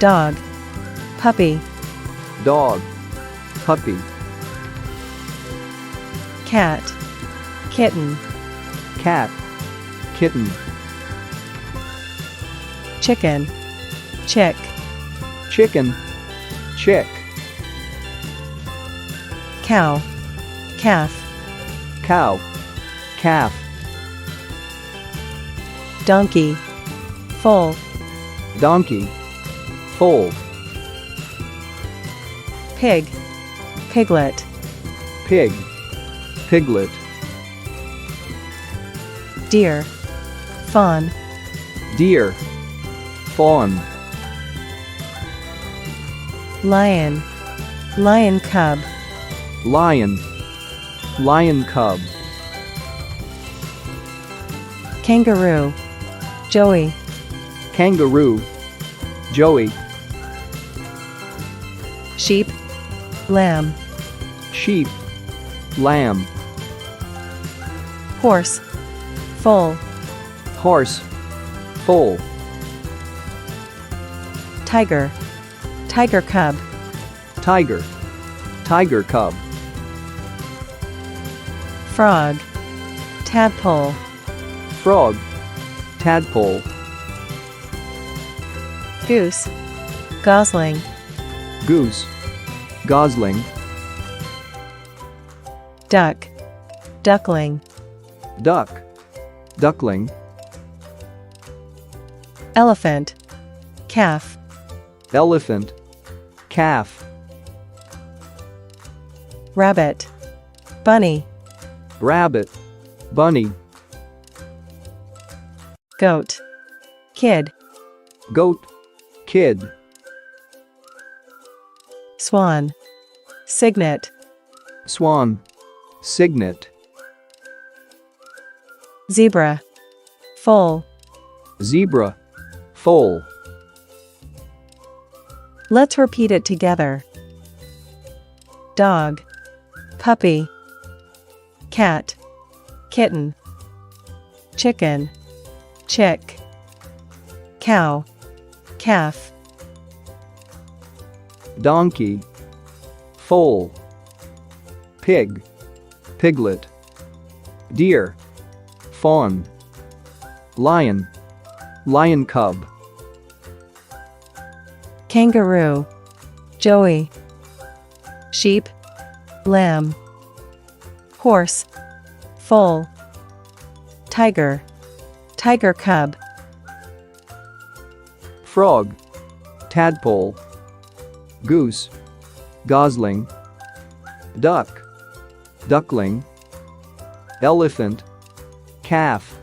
dog, puppy, dog, puppy, cat, kitten, cat, kitten, chicken, chick, chicken, chick, cow, calf, cow, calf, donkey, foal, donkey, foal, pig, piglet, pig, piglet, deer, fawn, deer, fawn, lion, lion cub, lion, lion cub, kangaroo, joey, kangaroo, joey, sheep, lamb, sheep, lamb, horse, foal, horse, foal, tiger, tiger cub, tiger, tiger cub, frog, tadpole, frog, tadpole, goose, gosling, goose, gosling, duck, duckling, duck, duckling, elephant, calf, elephant, calf, rabbit, bunny, rabbit, bunny, goat, kid, goat, kid, swan, cygnet, swan, cygnet, zebra, foal. zebra, foal. Let's repeat it together. Dog, puppy, cat, kitten, chicken, chick, cow, calf, Donkey, foal, pig, piglet, deer, fawn, lion, lion cub, kangaroo, joey, sheep, lamb, horse, foal, tiger, tiger cub, frog, tadpole, goose, gosling, duck, duckling, elephant, calf,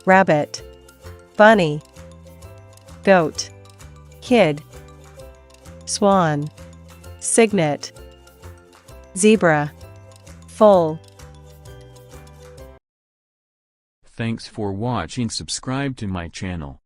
rabbit, bunny, goat, kid, swan, cygnet, zebra, foal. Thanks for watching. Subscribe to my channel.